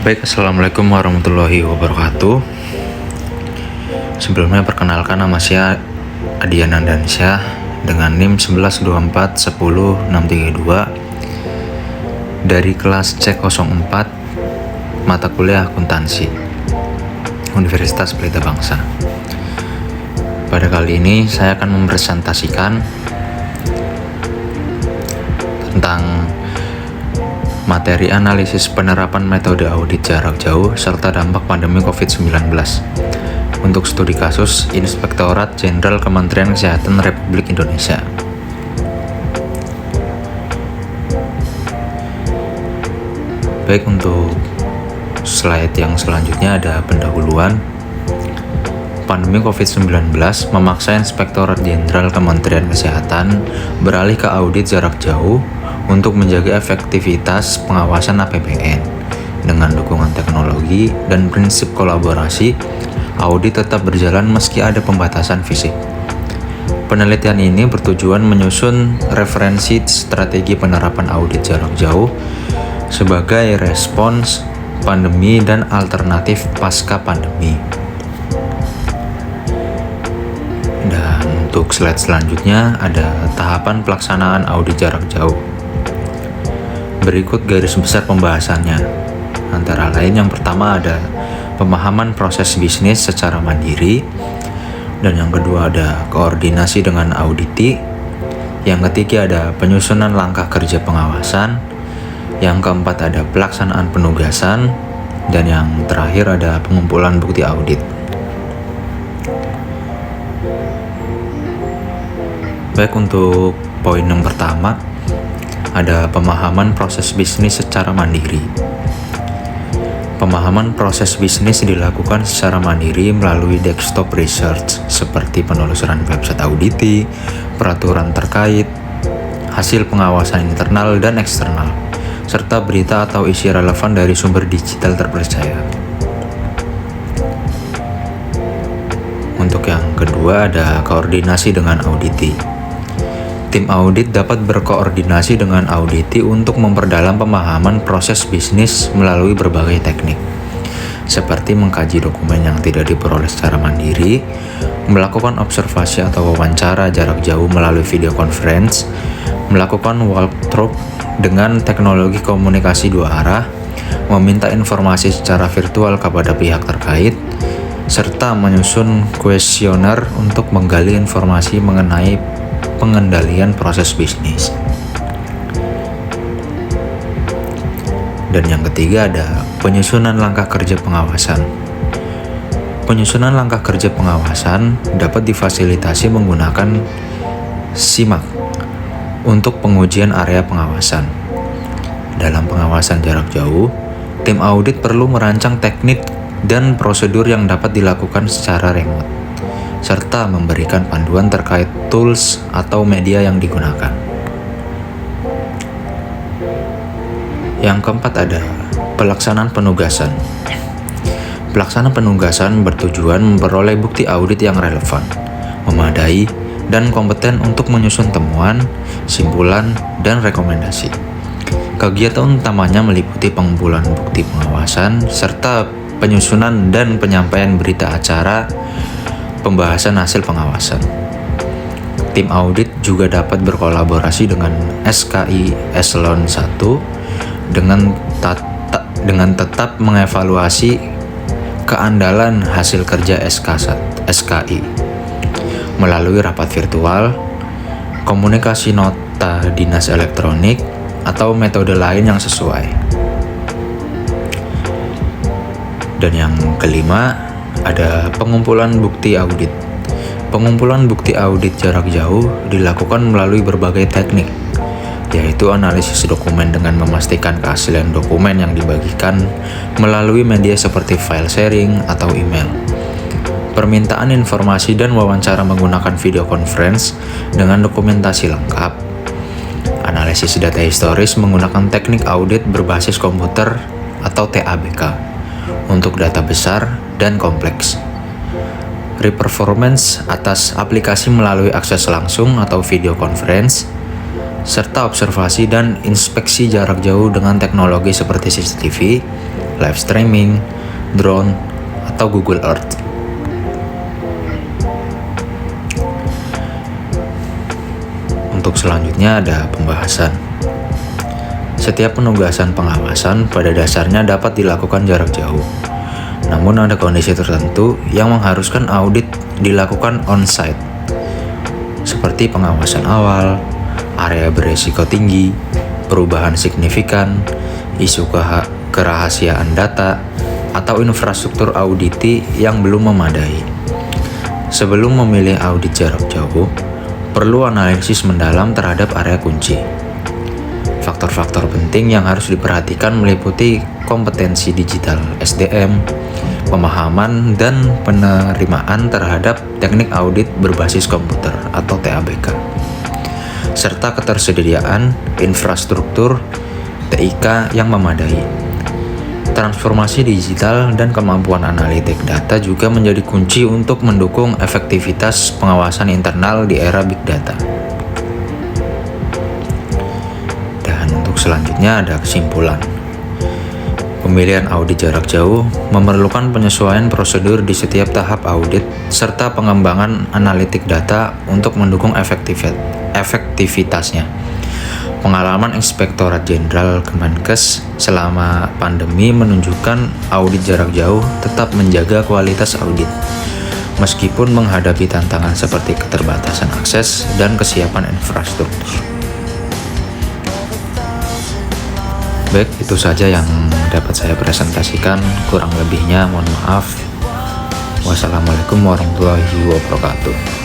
Baik, Assalamualaikum warahmatullahi wabarakatuh. Sebelumnya perkenalkan, nama saya Adian Andansyah dengan NIM 11241062 dari kelas C04 mata kuliah akuntansi Universitas Pelita Bangsa. Pada kali ini saya akan mempresentasikan tentang materi analisis penerapan metode audit jarak jauh serta dampak pandemi COVID-19 untuk studi kasus Inspektorat Jenderal Kementerian Kesehatan Republik Indonesia. Baik, untuk slide yang selanjutnya ada pendahuluan. Pandemi COVID-19 memaksa Inspektorat Jenderal Kementerian Kesehatan beralih ke audit jarak jauh untuk menjaga efektivitas pengawasan APBN. Dengan dukungan teknologi dan prinsip kolaborasi, audit tetap berjalan meski ada pembatasan fisik. Penelitian ini bertujuan menyusun referensi strategi penerapan audit jarak jauh sebagai respons pandemi dan alternatif pasca pandemi. Dan untuk slide selanjutnya ada tahapan pelaksanaan audit jarak jauh. Berikut garis besar pembahasannya. Antara lain, yang pertama ada pemahaman proses bisnis secara mandiri, dan yang kedua ada koordinasi dengan auditi, yang ketiga ada penyusunan langkah kerja pengawasan, yang keempat ada pelaksanaan penugasan, dan yang terakhir ada pengumpulan bukti audit. Baik, untuk poin yang pertama ada pemahaman proses bisnis secara mandiri. Pemahaman proses bisnis dilakukan secara mandiri melalui desktop research seperti penelusuran website auditi, peraturan terkait, hasil pengawasan internal dan eksternal, serta berita atau isi relevan dari sumber digital terpercaya. Untuk yang kedua ada koordinasi dengan auditi. Tim audit dapat berkoordinasi dengan auditi untuk memperdalam pemahaman proses bisnis melalui berbagai teknik, seperti mengkaji dokumen yang tidak diperoleh secara mandiri, melakukan observasi atau wawancara jarak jauh melalui video conference, melakukan walkthrough dengan teknologi komunikasi dua arah, meminta informasi secara virtual kepada pihak terkait, serta menyusun kuesioner untuk menggali informasi mengenai pengendalian proses bisnis. Dan yang ketiga ada penyusunan langkah kerja pengawasan. Penyusunan langkah kerja pengawasan dapat difasilitasi menggunakan SIMAK untuk pengujian area pengawasan. Dalam pengawasan jarak jauh, tim audit perlu merancang teknik dan prosedur yang dapat dilakukan secara remote, serta memberikan panduan terkait tools atau media yang digunakan. Yang keempat ada pelaksanaan penugasan. Pelaksanaan penugasan bertujuan memperoleh bukti audit yang relevan, memadai, dan kompeten untuk menyusun temuan, simpulan, dan rekomendasi. Kegiatan utamanya meliputi pengumpulan bukti pengawasan, serta penyusunan dan penyampaian berita acara pembahasan hasil pengawasan. Tim audit juga dapat berkolaborasi dengan SKI Eselon 1 dengan tetap mengevaluasi keandalan hasil kerja SKI melalui rapat virtual, komunikasi nota dinas elektronik, atau metode lain yang sesuai. Dan yang kelima ada pengumpulan bukti audit. Pengumpulan bukti audit jarak jauh dilakukan melalui berbagai teknik, yaitu analisis dokumen dengan memastikan keaslian dokumen yang dibagikan melalui media seperti file sharing atau email, permintaan informasi dan wawancara menggunakan video conference dengan dokumentasi lengkap, analisis data historis menggunakan teknik audit berbasis komputer atau TABK untuk data besar dan kompleks, reperformance atas aplikasi melalui akses langsung atau video conference, serta observasi dan inspeksi jarak jauh dengan teknologi seperti CCTV, live streaming, drone, atau Google Earth. Untuk selanjutnya ada pembahasan. Setiap penugasan pengawasan pada dasarnya dapat dilakukan jarak jauh. Namun ada kondisi tertentu yang mengharuskan audit dilakukan on-site, seperti pengawasan awal, area beresiko tinggi, perubahan signifikan, isu kerahasiaan data, atau infrastruktur auditi yang belum memadai. Sebelum memilih audit jarak jauh, perlu analisis mendalam terhadap area kunci. Faktor-faktor penting yang harus diperhatikan meliputi kompetensi digital SDM, pemahaman dan penerimaan terhadap teknik audit berbasis komputer atau TABK, serta ketersediaan infrastruktur TIK yang memadai. Transformasi digital dan kemampuan analitik data juga menjadi kunci untuk mendukung efektivitas pengawasan internal di era big data. Dan untuk selanjutnya ada kesimpulan. Pemilihan audit jarak jauh memerlukan penyesuaian prosedur di setiap tahap audit serta pengembangan analitik data untuk mendukung efektivitasnya. Pengalaman Inspektorat Jenderal Kemenkes selama pandemi menunjukkan audit jarak jauh tetap menjaga kualitas audit, meskipun menghadapi tantangan seperti keterbatasan akses dan kesiapan infrastruktur. Baik, itu saja yang dapat saya presentasikan. Kurang lebihnya mohon maaf. Wassalamualaikum warahmatullahi wabarakatuh.